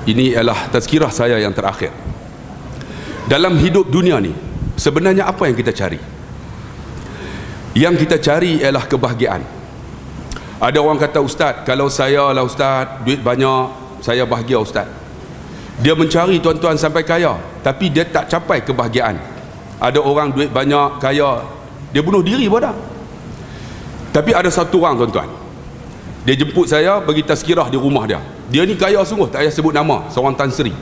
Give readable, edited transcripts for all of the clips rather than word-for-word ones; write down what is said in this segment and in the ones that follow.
Ini ialah tazkirah saya yang terakhir. Dalam hidup dunia ni, sebenarnya apa yang kita cari? Yang kita cari ialah kebahagiaan. Ada orang kata, ustaz, kalau saya lah ustaz, duit banyak, saya bahagia ustaz. Dia mencari tuan-tuan sampai kaya, tapi dia tak capai kebahagiaan. Ada orang duit banyak, kaya, dia bunuh diri pun dah. Tapi ada satu orang tuan-tuan, dia jemput saya bagi tazkirah di rumah dia. Dia ni kaya sungguh, tak payah sebut nama, seorang Tan Sri.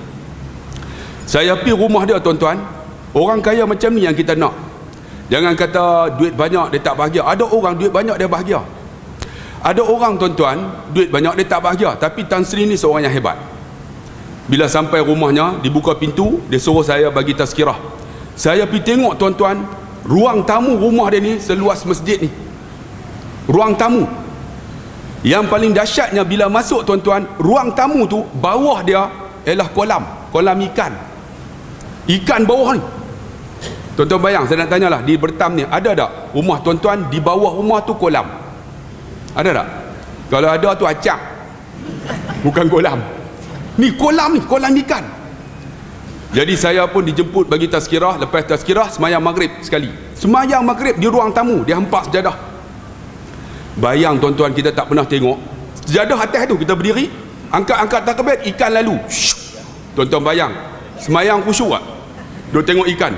Saya pergi rumah dia tuan-tuan. Orang kaya macam ni yang kita nak. Jangan kata duit banyak dia tak bahagia. Ada orang duit banyak dia bahagia. Ada orang tuan-tuan duit banyak dia tak bahagia, tapi Tan Sri ni seorang yang hebat. Bila sampai rumahnya, dibuka pintu, dia suruh saya bagi tazkirah. Saya pergi tengok tuan-tuan, ruang tamu rumah dia ni seluas masjid ni. Ruang tamu. Yang paling dahsyatnya bila masuk tuan-tuan, ruang tamu tu bawah dia ialah kolam ikan. Ikan bawah ni. Tuan-tuan bayang, saya nak tanyalah, di Bertam ni ada tak rumah tuan-tuan di bawah rumah tu kolam? Ada tak? Kalau ada tu acak, bukan kolam. Ni kolam ikan. Jadi saya pun dijemput bagi tazkirah. Lepas tazkirah, semayang maghrib sekali. Semayang maghrib di ruang tamu, dia hempak sejadah. Bayang tuan-tuan, kita tak pernah tengok sejadah atas tu, kita berdiri, angkat takbir, ikan lalu. Tuan-tuan bayang, semayang khusyuk tak? Dia tengok ikan.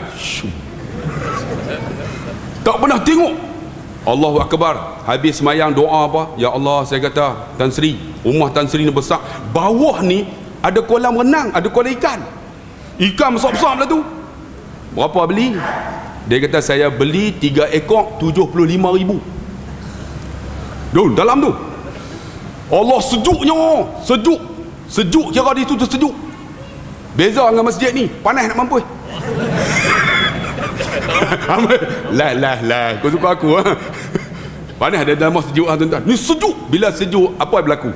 Tak pernah tengok. Allahu Akbar. Habis semayang, doa apa? Ya Allah, saya kata, Tan Sri, rumah Tan Sri ni besar, bawah ni ada kolam renang, ada kolam ikan. Ikan besar-besar lah tu. Berapa beli? Dia kata, saya beli 3 ekor 75,000. Dalam tu Allah, sejuknya, sejuk kira di situ sejuk. Beza dengan masjid ni, panas nak mampus. lah kau suka aku ha? Panas ada dalam sejuk ha, tuan-tuan. Ni sejuk. Bila sejuk, apa yang berlaku?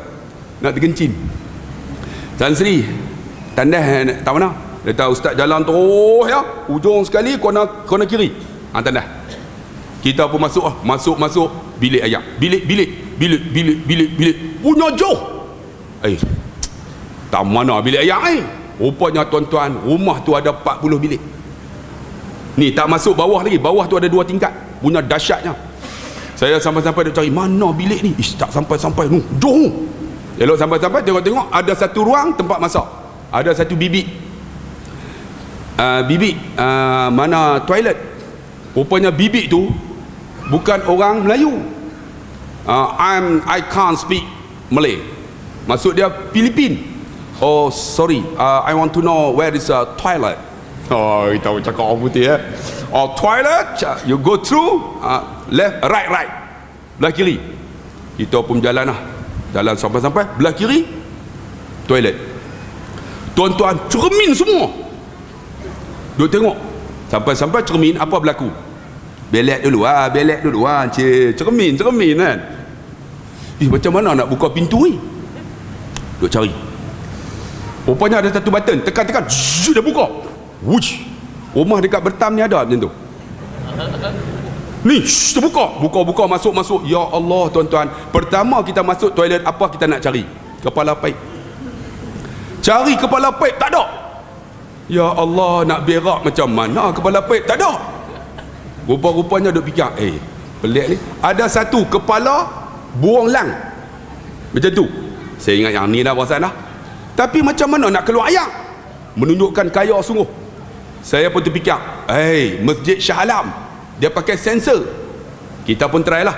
Nak terkencing. Tan Sri tandas tak mana? Dia tahu ustaz jalan terus ya, ujung sekali kona kiri. Tandas. Kita pun masuk bilik ayam. Bilik. Punya jauh. Tak mana bilik ayam Rupanya tuan-tuan, rumah tu ada 40 bilik. Ni tak masuk bawah lagi. Bawah tu ada 2 tingkat. Punya dahsyatnya. Saya sampai-sampai dia cari mana bilik ni. Tak sampai-sampai nu. Jauh. Elok sampai-sampai tengok ada satu ruang tempat masak. Ada satu bibik. Mana toilet. Rupanya bibik tu bukan orang Melayu. I can't speak Malay. Maksud dia Filipin. Oh sorry, I want to know where is a toilet. Oh, kita cakap orang putih ya. Oh toilet, you go through left, right, belah kiri. Kita pun jalan lah. Jalan sampai belah kiri toilet. Tuan-tuan, cermin semua. Duk tengok. Sampai cermin, apa berlaku? Belek dulu cermin kan. Macam mana nak buka pintu ni? Duk cari. Rupanya ada satu button, tekan dia buka. Wush. Rumah dekat Bertam ni ada macam tu. Ni terbuka, masuk. Ya Allah tuan-tuan, pertama kita masuk toilet, apa kita nak cari? Kepala paip. Cari kepala paip, tak ada. Ya Allah, nak berak macam mana kepala paip, tak ada. Rupa-rupanya duk fikir, pelik ni. Ada satu kepala burung lang. Macam tu. Saya ingat yang ni dah perasan dah. Tapi macam mana nak keluar ayam? Menunjukkan kaya sungguh. Saya pun terfikir, Masjid Shah Alam, dia pakai sensor. Kita pun try lah.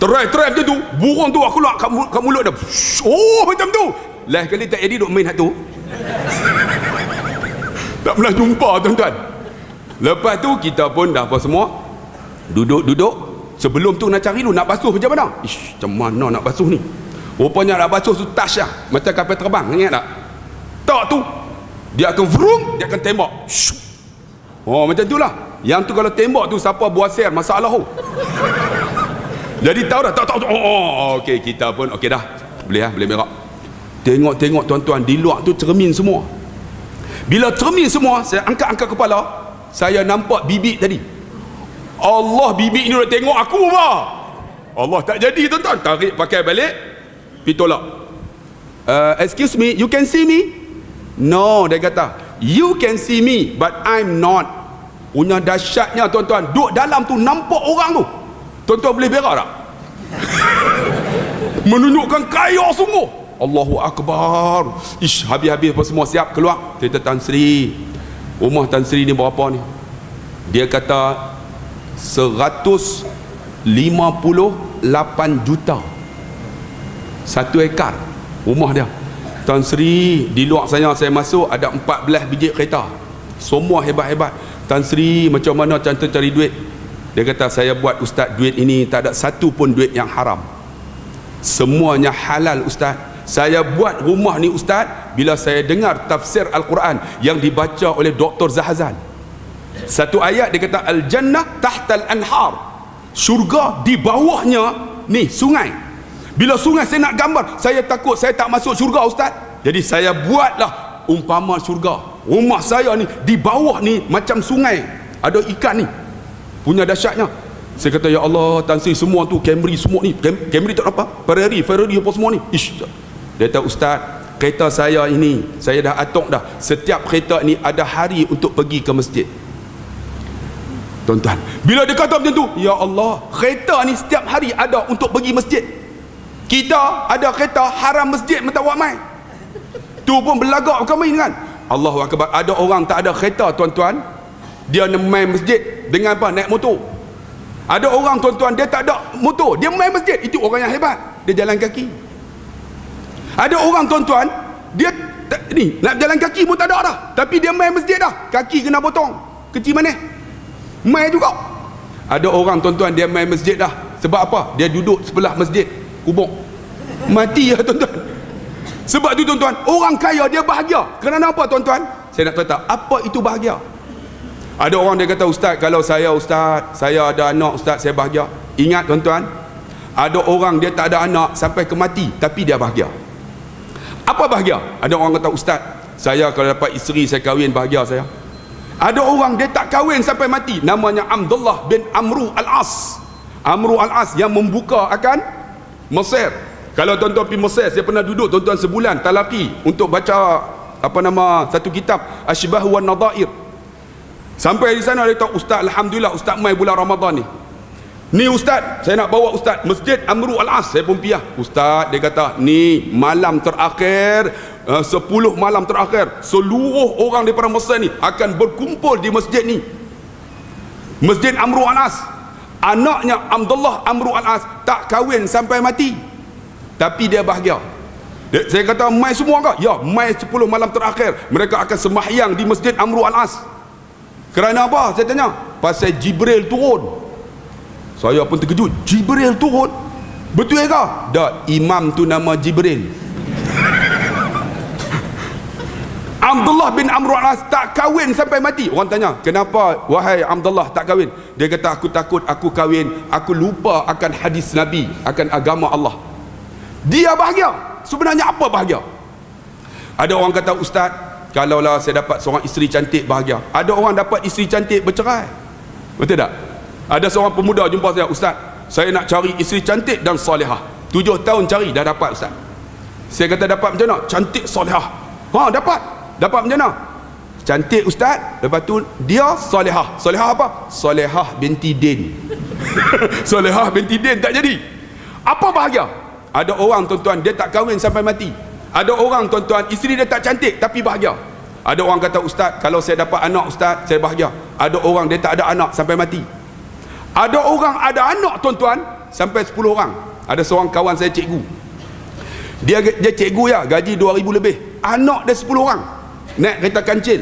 Try macam tu. Burung tu aku keluar kat mulut dia. Oh macam tu. Lain kali tak jadi duk main hak tu. Tak pernah jumpa tuan-tuan. Lepas tu kita pun dah apa semua, duduk. Sebelum tu nak cari dulu, nak basuh macam mana? Macam mana nak basuh ni? Rupanya nak basuh tu touch lah, macam kapal terbang, ingat tak? Tak tu, dia akan vroom, dia akan tembak. Oh macam tu lah. Yang tu kalau tembak tu, siapa buat share masalah tu. Jadi tahu dah. Tak. Okey, kita pun okey dah. Boleh berak. Tengok tuan-tuan, di luar tu cermin semua. Bila cermin semua, saya angkat kepala, saya nampak bibik tadi. Allah, bibik ni dah tengok aku apa? Allah tak jadi tuan-tuan. Tarik pakai balik, pergi tolak. excuse me, you can see me? No, dia kata, you can see me but I'm not. Punya dahsyatnya tuan-tuan, duduk dalam tu nampak orang tu. Tuan-tuan boleh berak tak? Menunjukkan kaya sungguh. Allahu Akbar. Ish, habis-habis apa semua siap keluar. Kita Tan Sri, rumah Tan Sri ni berapa ni? Dia kata 158 juta 1 ekar rumah dia. Tan Sri, di luar saya masuk ada 14 biji kereta, semua hebat-hebat. Tan Sri, macam mana cara cari duit? Dia kata, saya buat ustaz, duit ini tak ada satu pun duit yang haram, semuanya halal ustaz. Saya buat rumah ni ustaz bila saya dengar tafsir Al-Quran yang dibaca oleh Dr. Zahazan. Satu ayat dia kata, al-jannah tahtal anhar, syurga di bawahnya ni sungai. Bila sungai saya nak gambar, saya takut saya tak masuk syurga ustaz. Jadi saya buatlah umpama syurga. Rumah saya ni di bawah ni macam sungai, ada ikan ni, punya dahsyatnya. Saya kata, ya Allah Tan Sri, semua tu Camry semua ni, Camry tak apa, Ferrari apa semua ni. Ish. Dia kata, ustaz, kereta saya ini saya dah atok dah, setiap kereta ni ada hari untuk pergi ke masjid. Tuan-tuan, bila dia kata macam tu, ya Allah, kereta ni setiap hari ada untuk pergi masjid. Kita ada kereta haram masjid mentawak mai. Tu pun berlagak bukan main kan. Allahu Akbar. Ada orang tak ada kereta tuan-tuan, dia main masjid dengan apa? Naik motor. Ada orang tuan-tuan, dia tak ada motor, dia main masjid. Itu orang yang hebat, dia jalan kaki. Ada orang tuan-tuan, dia ni nak jalan kaki pun tak ada dah, tapi dia main masjid dah, kaki kena potong. Kecil mana? Main juga. Ada orang tuan-tuan, dia main masjid dah. Sebab apa? Dia duduk sebelah masjid, kubur, mati ya tuan-tuan. Sebab tu tuan-tuan, orang kaya dia bahagia. Kerana apa tuan-tuan? Saya nak kata, apa itu bahagia? Ada orang dia kata, ustaz, kalau saya ustaz, saya ada anak ustaz, saya bahagia. Ingat tuan-tuan, ada orang dia tak ada anak sampai ke mati, tapi dia bahagia. Apa bahagia? Ada orang kata, ustaz, saya kalau dapat isteri saya kahwin, bahagia saya. Ada orang dia tak kahwin sampai mati, namanya Abdullah bin Amru Al-As. Amru Al-As yang membuka akan Mesir. Kalau tuan-tuan pergi Mesir, saya pernah duduk tuan-tuan sebulan talaqi untuk baca apa nama satu kitab Ashbah wan Nadhair. Sampai di sana dia kata, ustaz, alhamdulillah ustaz mai bulan Ramadan ni. Ni ustaz, saya nak bawa ustaz Masjid Amru Al-As. Saya pun piah. Ustaz, dia kata, ni malam terakhir, 10 malam terakhir, seluruh orang daripada Mesir ni akan berkumpul di masjid ni, Masjid Amru Al-As. Anaknya Abdullah Amru Al-As tak kahwin sampai mati, tapi dia bahagia. Saya kata, mai semua ke? Ya, mai 10 malam terakhir mereka akan sembahyang di Masjid Amru Al-As. Kerana apa? Saya tanya. Pasal Jibril turun. Saya pun terkejut. Jibril turun? Betul ke? Tak, imam tu nama Jibril. Abdullah bin Amr al-As tak kahwin sampai mati. Orang tanya, kenapa wahai Abdullah tak kahwin? Dia kata, aku takut aku kahwin, aku lupa akan hadis Nabi, akan agama Allah. Dia bahagia. Sebenarnya apa bahagia? Ada orang kata, ustaz, kalaulah saya dapat seorang isteri cantik, bahagia. Ada orang dapat isteri cantik bercerai. Betul tak? Ada seorang pemuda jumpa saya, ustaz, saya nak cari isteri cantik dan solehah. 7 tahun cari, dah dapat ustaz. Saya kata, dapat macam mana? Cantik solehah. Ha, dapat macam mana? Cantik ustaz, lepas tu dia solehah. Solehah apa? Solehah binti Din. Solehah binti Din tak jadi. Apa bahagia? Ada orang tuan-tuan, dia tak kahwin sampai mati. Ada orang tuan-tuan, isteri dia tak cantik tapi bahagia. Ada orang kata, ustaz, kalau saya dapat anak ustaz, saya bahagia. Ada orang dia tak ada anak sampai mati. Ada orang ada anak tuan-tuan sampai 10 orang. Ada seorang kawan saya cikgu, dia cikgu ya, gaji 2,000 lebih. Anak dia 10 orang, naik kereta kancil.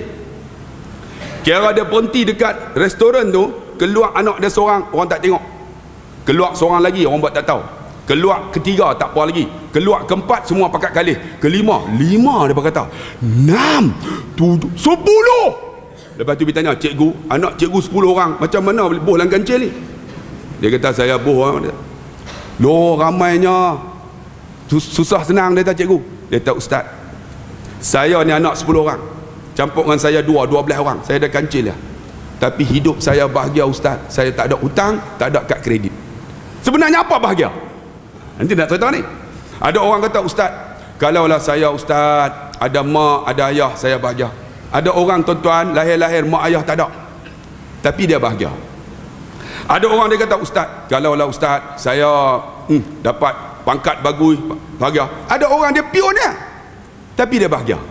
Kira dia berhenti dekat restoran tu, keluar anak dia seorang, orang tak tengok. Keluar seorang lagi, orang buat tak tahu. Keluar ketiga, tak apa lagi. Keluar keempat, semua pakat kalih. Kelima, 5 dia berkata. 6, 7, 10. Lepas tu dia tanya, cikgu, anak cikgu 10 orang, macam mana boleh boh dalam kancil ni? Dia kata, saya boh. Loh, ramainya, susah senang. Dia kata, cikgu. Dia kata, ustaz, saya ni anak 10 orang, campur dengan saya 12 orang, saya dah kancil ya. Tapi hidup saya bahagia ustaz. Saya tak ada hutang, tak ada kad kredit. Sebenarnya apa bahagia? Nanti nak cerita ni. Ada orang kata, ustaz, Kalaulah saya ustaz, ada mak, ada ayah, saya bahagia. Ada orang tuan-tuan, lahir-lahir mak ayah tak ada, tapi dia bahagia. Ada orang dia kata, ustaz, kalaulah ustaz, saya dapat pangkat bagus, bahagia. Ada orang dia pionnya, tapi dia bahagia.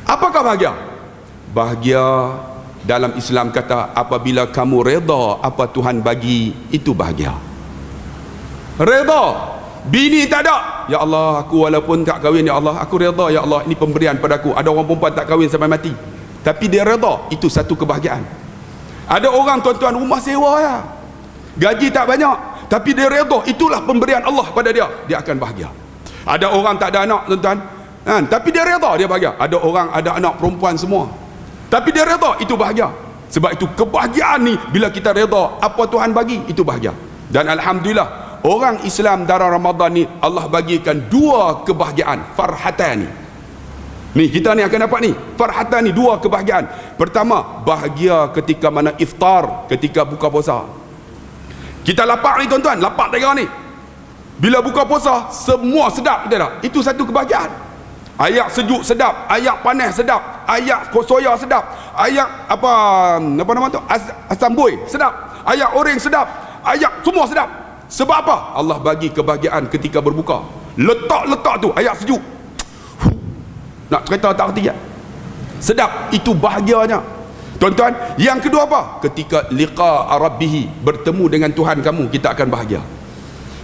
Apakah bahagia? Bahagia dalam Islam kata, apabila kamu reda apa Tuhan bagi, itu bahagia. Reda. Bini tak ada, ya Allah, aku walaupun tak kahwin, ya Allah, aku reda, ya Allah, ini pemberian padaku. Ada orang perempuan tak kahwin sampai mati, tapi dia reda, itu satu kebahagiaan. Ada orang tuan-tuan rumah sewa ya, gaji tak banyak, tapi dia reda, itulah pemberian Allah pada dia, dia akan bahagia. Ada orang tak ada anak tuan-tuan, tapi dia reda, dia bahagia. Ada orang ada anak perempuan semua, tapi dia reda, itu bahagia. Sebab itu kebahagiaan ni, bila kita reda apa Tuhan bagi, itu bahagia. Dan alhamdulillah, orang Islam dalam Ramadan ni Allah bagikan dua kebahagiaan, farhatani. Ni kita ni akan dapat ni, farhatani, dua kebahagiaan. Pertama, bahagia ketika mana iftar, ketika buka puasa. Kita lapar ni tuan-tuan, lapar tengah ni. Bila buka puasa, semua sedap betul tak? Itu satu kebahagiaan. Ayak sejuk sedap, ayak panas sedap, ayak soya sedap, ayak apa nama tu? Asam buih sedap, ayak oreng sedap, ayak semua sedap. Sebab apa? Allah bagi kebahagiaan ketika berbuka. Letak-letak tu ayak sejuk. Nak cerita tak erti ya? Sedap, itu bahagianya. Tuan-tuan, yang kedua apa? Ketika liqa rabbih, bertemu dengan Tuhan kamu, kita akan bahagia.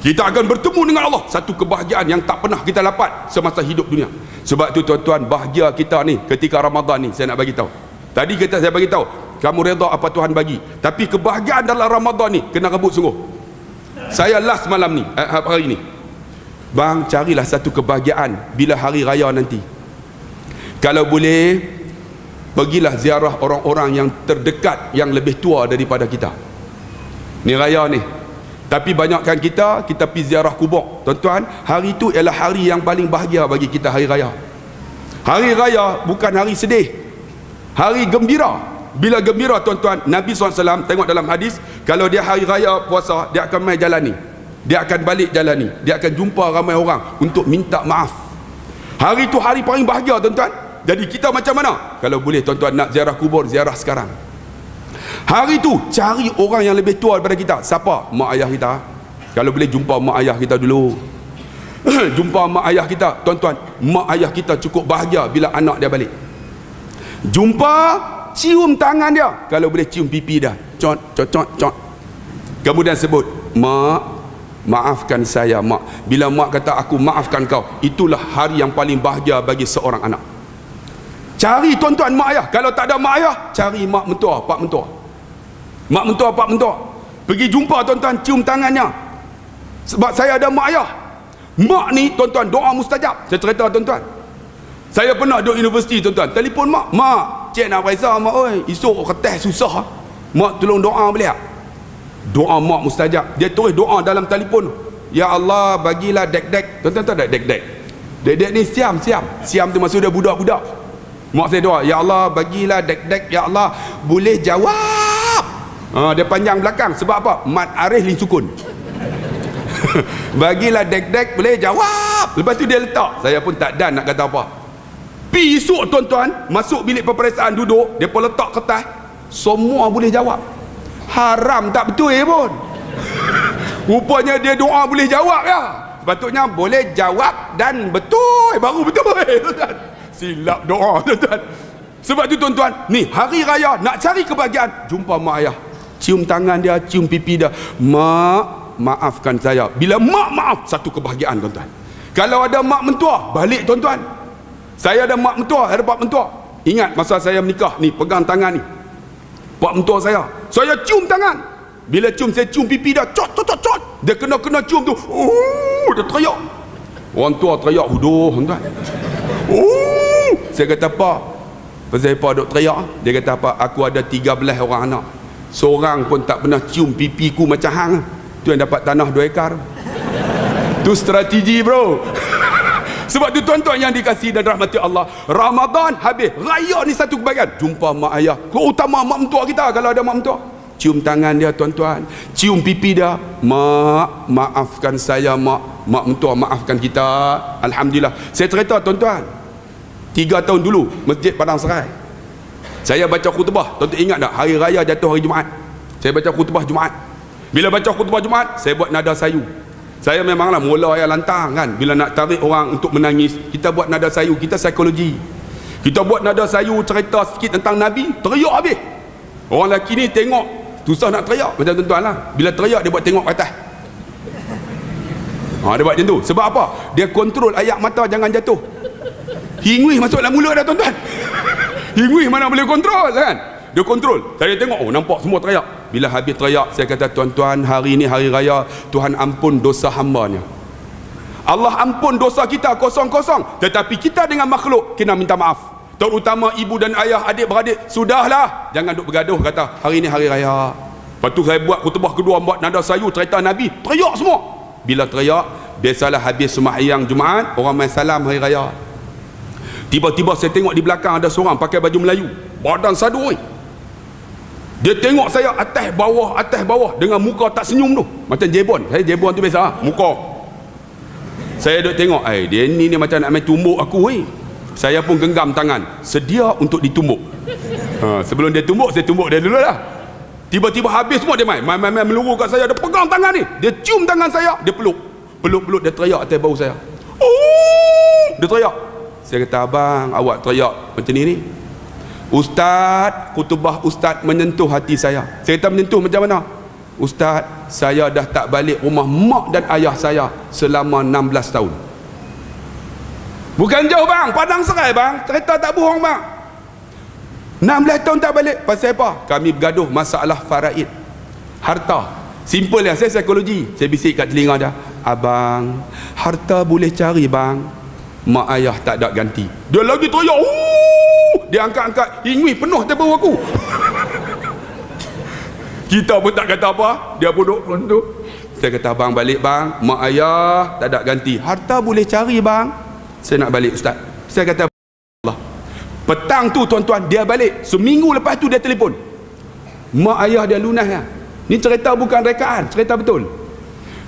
Kita akan bertemu dengan Allah, satu kebahagiaan yang tak pernah kita dapat semasa hidup dunia. Sebab tu tuan-tuan, bahagia kita ni ketika Ramadan ni, saya nak bagi tahu. Tadi saya bagi tahu, kamu redha apa Tuhan bagi. Tapi kebahagiaan dalam Ramadan ni kena rebut sungguh. Saya last malam ni, hari ni, bang, carilah satu kebahagiaan bila hari raya nanti. Kalau boleh, pergilah ziarah orang-orang yang terdekat, yang lebih tua daripada kita. Ni raya ni. Tapi banyakkan kita pergi ziarah kubur. Tuan-tuan, hari itu ialah hari yang paling bahagia bagi kita, hari raya. Hari raya bukan hari sedih, hari gembira. Bila gembira tuan-tuan, Nabi SAW tengok dalam hadis, kalau dia hari raya puasa, dia akan main jalan ni, dia akan balik jalan ni, dia akan jumpa ramai orang untuk minta maaf. Hari itu hari paling bahagia tuan-tuan. Jadi kita macam mana? Kalau boleh tuan-tuan nak ziarah kubur, ziarah sekarang. Hari itu cari orang yang lebih tua daripada kita. Siapa? Mak ayah kita. Kalau boleh jumpa mak ayah kita dulu. Jumpa mak ayah kita. Tuan-tuan, mak ayah kita cukup bahagia bila anak dia balik. Jumpa, cium tangan dia, kalau boleh cium pipi dia, cot cot cot cot. Kemudian sebut, mak, maafkan saya mak. Bila mak kata aku maafkan kau, itulah hari yang paling bahagia bagi seorang anak. Cari tuan-tuan mak ayah. Kalau tak ada mak ayah, cari mak mentua, pak mentua. Mak mentua, pak mentua, pergi jumpa tuan-tuan, cium tangannya. Sebab saya ada mak ayah. Mak ni tuan-tuan, doa mustajab. Saya cerita tuan-tuan, saya pernah duduk universiti tuan-tuan, telefon mak, mak, cik nak periksa mak, oi, esok kertas susah, mak tolong doa boleh tak? Doa mak mustajab. Dia tulis doa dalam telefon, ya Allah bagilah dek-dek. Tuan-tuan tahu tak dek-dek? Dek-dek ni siam tu maksud dia budak-budak. Mak saya doa, ya Allah bagilah dek-dek, ya Allah boleh jawab. Dia panjang belakang, sebab apa? Mat Arif Lin Sukun. Bagilah dek-dek boleh jawab. Lepas tu dia letak, saya pun tak dan nak kata apa. Pi esok tuan-tuan, masuk bilik peperiksaan, duduk, dia pun letak kertas, semua boleh jawab. Haram tak betul pun. Rupanya dia doa boleh jawab ya. Sepatutnya boleh jawab dan betul, baru betul. Silap doa tuan-tuan. Sebab tu tuan-tuan, ni hari raya nak cari kebahagiaan, jumpa mak ayah, cium tangan dia, cium pipi dia, mak maafkan saya. Bila mak maaf, satu kebahagiaan tuan-tuan. Kalau ada mak mentua, balik tuan-tuan. Saya ada mak mentua, ada pak mentua. Ingat masa saya menikah ni, pegang tangan ni, pak mentua saya cium tangan. Bila cium, saya cium pipi dia, cot cot cot cot. Dia kena cium tu, dia teriak. Orang tua teriak huduh tuan-tuan. Saya kata, pak, pasal apa duk teriak? Dia kata, apa? Aku ada 13 orang anak, seorang pun tak pernah cium pipiku macam hang. Tu yang dapat tanah 2 ekar. Tu strategi bro. Sebab tu tuan-tuan yang dikasihi dan rahmati Allah, Ramadan habis, raya ni satu kebahagiaan. Jumpa mak ayah, terutama mak mentua kita. Kalau ada mak mentua, cium tangan dia tuan-tuan, cium pipi dia, mak maafkan saya mak. mak mentua maafkan kita. Alhamdulillah. Saya cerita tuan-tuan, 3 tahun dulu Masjid Padang Serai, saya baca khutbah. Tuan-tuan ingat tak, hari raya jatuh hari Jumaat, saya baca khutbah Jumaat. Bila baca khutbah Jumaat, saya buat nada sayu. Saya memanglah mula ayat lantang kan, bila nak tarik orang untuk menangis, kita buat nada sayu. Kita psikologi, kita buat nada sayu, cerita sikit tentang Nabi, teriak habis. Orang lelaki ni tengok susah nak teriak, macam tuan-tuan lah, bila teriak dia buat tengok ke atas. Dia buat macam tu. Sebab apa? Dia kontrol ayat mata jangan jatuh. Hingwih masuk dalam mulut dah tuan-tuan. Hingwih mana boleh kontrol kan? Dia kontrol. Saya tengok, nampak semua teriak. Bila habis teriak, saya kata, tuan-tuan, hari ni hari raya, Tuhan ampun dosa hamba-Nya. Allah ampun dosa kita kosong-kosong, tetapi kita dengan makhluk kena minta maaf. Terutama ibu dan ayah, adik-beradik, sudahlah, jangan duk bergaduh, kata hari ni hari raya. Lepas tu saya buat khutbah kedua, buat nada sayu, cerita Nabi, teriak semua. Bila teriak, biasalah habis sembahyang Jumaat, orang main salam hari raya. Tiba-tiba saya tengok di belakang ada seorang pakai baju Melayu, badan sadu. Dia tengok saya atas bawah dengan muka tak senyum tu, macam jebon. Saya jebon tu biasa muka. Saya duk tengok, dia ni macam nak main tumbuk aku. Saya pun genggam tangan, sedia untuk ditumbuk. Sebelum dia tumbuk, saya tumbuk dia dulu lah. Tiba-tiba habis semua, dia main meluru kat saya. Dia pegang tangan ni, dia cium tangan saya, dia peluk, dia teriak atas bau saya. Dia teriak. Saya kata, abang, awak teriak macam ni Ustaz, khutbah Ustaz menyentuh hati saya. Saya kata, menyentuh macam mana? Ustaz, saya dah tak balik rumah mak dan ayah saya selama 16 tahun. Bukan jauh bang, Padang Serai bang, cerita tak bohong bang. 16 tahun tak balik. Pasal apa? Kami bergaduh masalah faraid, harta. Simple ya, saya psikologi. Saya bisik kat telinga dia, abang, harta boleh cari bang, mak ayah tak ada ganti. Dia lagi teriak, dia angkat-angkat, hingwi penuh tebu aku. Kita pun tak kata apa, dia pun duduk tu. Saya kata, abang balik bang, mak ayah tak ada ganti, harta boleh cari bang, saya nak balik Ustaz. Saya kata, Allah. Petang tu tuan-tuan, dia balik. Seminggu lepas tu dia telefon, mak ayah dia lunas ya. Ni cerita bukan rekaan, cerita betul.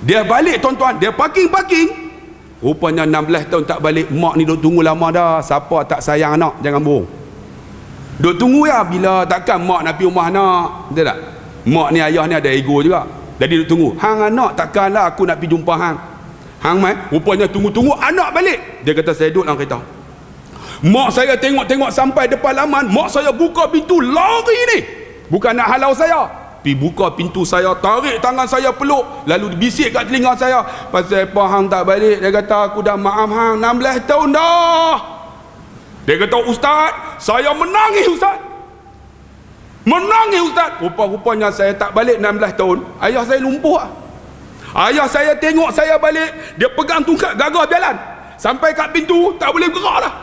Dia balik tuan-tuan, dia parking. Rupanya 16 tahun tak balik. Mak ni duk tunggu lama dah. Siapa tak sayang anak, jangan bohong. Duk tunggu ya, bila takkan mak nak pergi rumah anak, betul tak? Mak ni, ayah ni ada ego juga. Jadi duk tunggu, hang anak takkanlah aku nak pergi jumpa hang mai. Rupanya tunggu anak balik. Dia kata, saya duduk dalam kereta. Mak saya tengok sampai depan laman. Mak saya buka pintu, lari ni, bukan nak halau saya, pergi buka pintu saya, tarik tangan saya, peluk, lalu bisik kat telinga saya, pasal apa hang tak balik? Dia kata, aku dah maaf hang 16 tahun dah. Dia kata, Ustaz, saya menangis Ustaz. Rupa-rupanya saya tak balik 16 tahun. Ayah saya lumpuh. Ayah saya tengok saya balik, dia pegang tungkat gagah jalan sampai kat pintu, tak boleh gerak dah.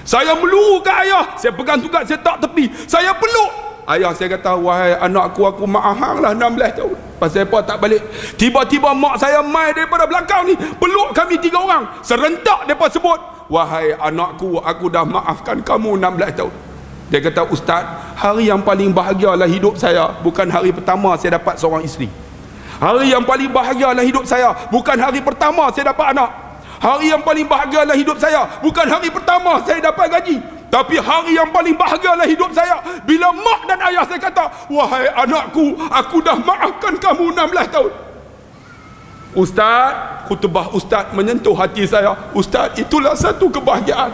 Saya meluru kat ayah, saya pegang tungkat, saya tak tepi, saya peluk ayah. Saya kata, wahai anakku, aku maaf hang lah 16 tahun. Pasal apa tak balik? Tiba-tiba mak saya mai daripada belakang ni, peluk kami 3 orang. Serentak mereka sebut, wahai anakku, aku dah maafkan kamu 16 tahun. Dia kata, Ustaz, hari yang paling bahagia lah hidup saya bukan hari pertama saya dapat seorang isteri. Hari yang paling bahagia lah hidup saya bukan hari pertama saya dapat anak. Hari yang paling bahagia lah hidup saya bukan hari pertama saya dapat gaji. Tapi hari yang paling bahagia lah hidup saya bila mak dan ayah saya kata, wahai anakku, aku dah maafkan kamu 16 tahun. Ustaz, khutbah Ustaz menyentuh hati saya. Ustaz, itulah satu kebahagiaan.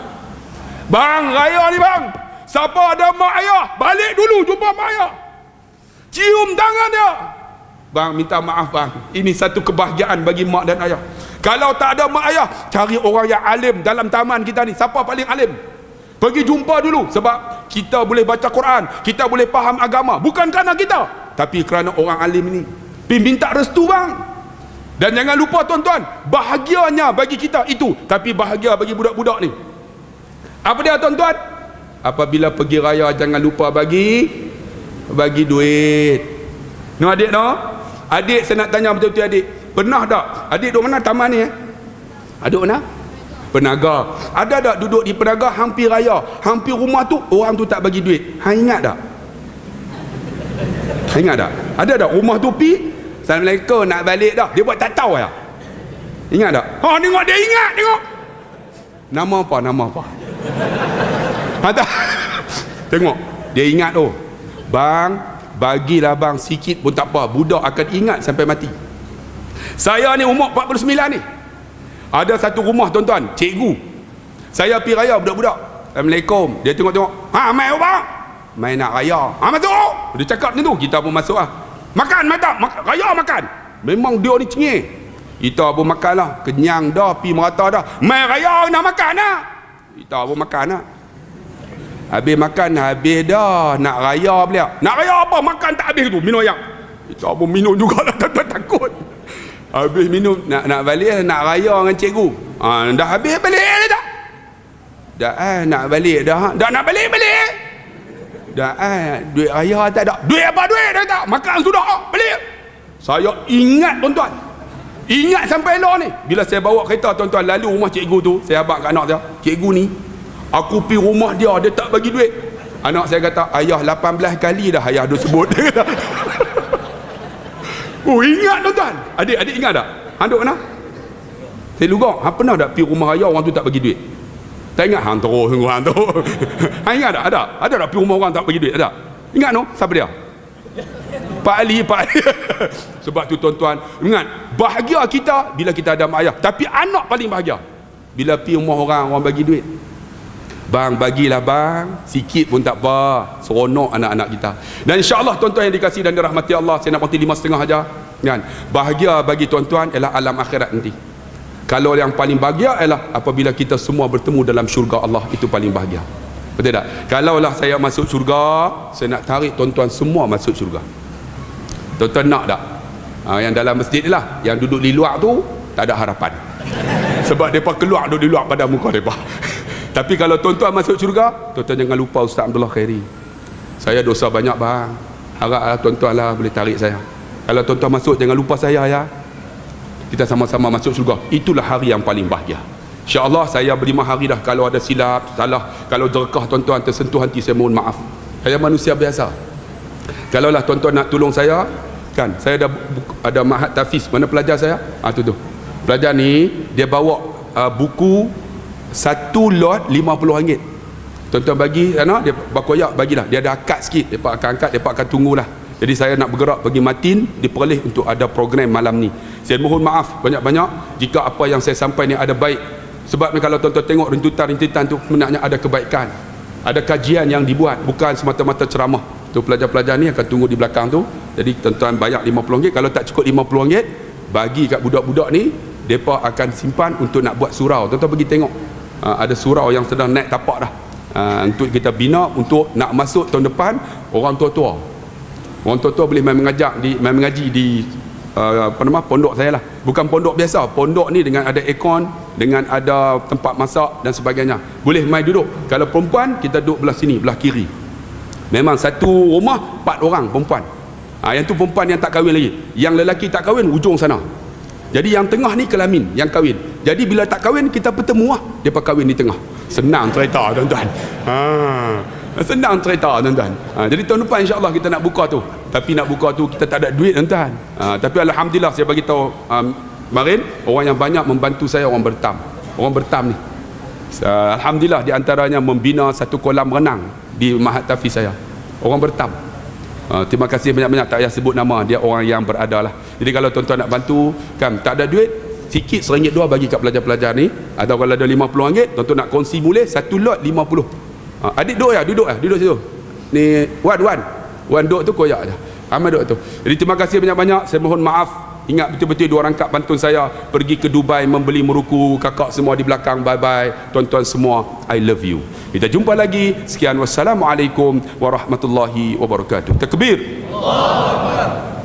Bang, raya ni bang, siapa ada mak ayah, balik dulu jumpa mak ayah, cium tangan dia. Bang, minta maaf bang, ini satu kebahagiaan bagi mak dan ayah. Kalau tak ada mak ayah, cari orang yang alim dalam taman kita ni. Siapa paling alim? Pergi jumpa dulu. Sebab kita boleh baca Quran, kita boleh faham agama, bukan kerana kita, tapi kerana orang alim ni. Pergi minta restu bang. Dan jangan lupa tuan-tuan, bahagianya bagi kita itu, tapi bahagia bagi budak-budak ni apa dia tuan-tuan? Apabila pergi raya, jangan lupa bagi duit. No adik no? Adik, saya nak tanya betul-betul adik, pernah tak adik duduk mana taman ni Duduk mana? Penaga. Ada tak duduk di penaga hampir raya, hampir rumah tu orang tu tak bagi duit? Hang ingat tak? Ingat tak? Ada tak rumah tu pi, Assalamualaikum, nak balik dah, dia buat tak tahu ya. Ingat tak? Ha, tengok dia ingat, tengok. Nama apa? Nama apa? Tak? Tengok, dia ingat tu. Bang, bagilah bang sikit pun tak apa. Budak akan ingat sampai mati. Saya ni umur 49 ni. Ada satu rumah tuan-tuan, cikgu. Saya pergi raya budak-budak. Assalamualaikum. Dia tengok-tengok. Ha, mai apa? Mai nak raya. Ha, masuk. Dia cakap macam tu, kita pun masuk lah. Makan, raya makan. Memang dia ni cengih. Kita pun makan lah. Kenyang dah, pi merata dah. Mai raya nak makan lah. Kita pun makan lah. Habis makan, habis dah. Nak raya pula. Nak raya apa? Makan tak habis tu. Minum ayam. Kita pun minum juga lah. Takut. Habis minum. Nak balik, nak raya dengan cikgu. Ha, dah habis balik dah. Dah nak balik dah. Dah nak balik. Dah duit raya tak ada. Duit apa duit dah tak? Makan sudah. Balik. Saya ingat tuan-tuan. Ingat sampai lah ni. Bila saya bawa kereta tuan-tuan lalu rumah cikgu tu, saya abang kat anak saya, cikgu ni, aku pergi rumah dia tak bagi duit. Anak saya kata, ayah 18 kali dah ayah dah sebut. Oh, ingat tuan-tuan. Adik ingat tak? Hang duk mana? Saya lugak, hang pernah tak pergi rumah raya orang tu tak bagi duit? Tak ingat? Hang terus sungguh hang tu. Hang ingat tak? Ada tak pergi rumah orang tak bagi duit? Ada? Ingat no? Siapa dia? Pak Ali. Sebab tu tuan-tuan, ingat, bahagia kita bila kita ada mak ayah. Tapi anak paling bahagia bila pergi rumah orang bagi duit. Bang, bagilah bang, sikit pun tak apa. Seronok anak-anak kita. Dan insya-Allah tuan-tuan yang dikasihi dan dirahmati Allah, saya nak berhenti 5.5 aja. Kan? Bahagia bagi tuan-tuan ialah alam akhirat nanti. Kalau yang paling bahagia ialah apabila kita semua bertemu dalam syurga Allah, itu paling bahagia. Betul tak? Kalaulah saya masuk syurga, saya nak tarik tuan-tuan semua masuk syurga. Tuan-tuan nak tak? Yang dalam masjid ni lah, yang duduk di luar tu tak ada harapan. Sebab mereka keluar duduk di luar pada muka mereka. Tapi kalau tuan-tuan masuk syurga, tuan-tuan jangan lupa Ustaz Abdullah Khairi. Saya dosa banyak bang. Haraplah tuan-tuan lah boleh tarik saya. Kalau tuan-tuan masuk, jangan lupa saya ya. Kita sama-sama masuk syurga. Itulah hari yang paling bahagia. InsyaAllah saya berlima hari dah. Kalau ada silap, salah, kalau jerkah tuan-tuan tersentuh hati, saya mohon maaf. Saya manusia biasa. Kalaulah tuan-tuan nak tolong saya, kan, saya ada Mahat Tafiz. Mana pelajar saya? Tu pelajar ni, dia bawa buku satu lot RM50. Tuan-tuan bagi sana, dia bakoyak bagilah. Dia ada akad sikit, depa akan angkat, depa akan tunggulah. Jadi saya nak bergerak pergi Matin, diperoleh untuk ada program malam ni. Saya mohon maaf banyak-banyak jika apa yang saya sampai ni ada baik. Sebab ni kalau tuan-tuan tengok rintitan tu, sebenarnya ada kebaikan. Ada kajian yang dibuat, bukan semata-mata ceramah. Tu pelajar-pelajar ni akan tunggu di belakang tu. Jadi tuan-tuan bayar RM50. Kalau tak cukup RM50, bagi kat budak-budak ni, depa akan simpan untuk nak buat surau. Tuan-tuan pergi tengok. Ada surau yang sedang naik tapak dah. Untuk kita bina untuk nak masuk tahun depan orang tua-tua. Orang tua-tua boleh main mengaji di pondok saya lah. Bukan pondok biasa, pondok ni dengan ada aircon, dengan ada tempat masak dan sebagainya. Boleh main duduk. Kalau perempuan, kita duduk belah sini, belah kiri. Memang satu rumah 4 orang perempuan. Yang tu perempuan yang tak kahwin lagi. Yang lelaki tak kahwin ujung sana. Jadi yang tengah ni kelamin, yang kahwin. Jadi bila tak kahwin, kita bertemu lah. Dia kahwin di tengah. Senang cerita tuan-tuan. Senang cerita tuan-tuan. Jadi tahun depan insya-Allah kita nak buka tu. Tapi nak buka tu kita tak ada duit tuan-tuan. Tapi alhamdulillah saya bagi tahu kemarin orang yang banyak membantu saya orang Bertam. Orang Bertam ni. Alhamdulillah di antaranya membina satu kolam renang di Mahat Tafiz saya. Orang Bertam. Terima kasih banyak-banyak, tak payah sebut nama, dia orang yang berada lah. Jadi kalau tuan-tuan nak bantu kan, tak ada duit, sikit RM1 bagi kat pelajar-pelajar ni. Atau kalau ada RM50, tuan-tuan nak kongsi boleh, satu lot RM50. Adik duduk situ ni. Wan duduk tu, koyak je Ahmad duduk tu. Jadi terima kasih banyak-banyak. Saya mohon maaf. Ingat betul-betul 2 rangkap pantun saya pergi ke Dubai membeli meruku. Kakak semua di belakang, bye-bye. Tuan-tuan semua, I love you. Kita jumpa lagi. Sekian, wassalamualaikum warahmatullahi wabarakatuh. Takbir. Allah.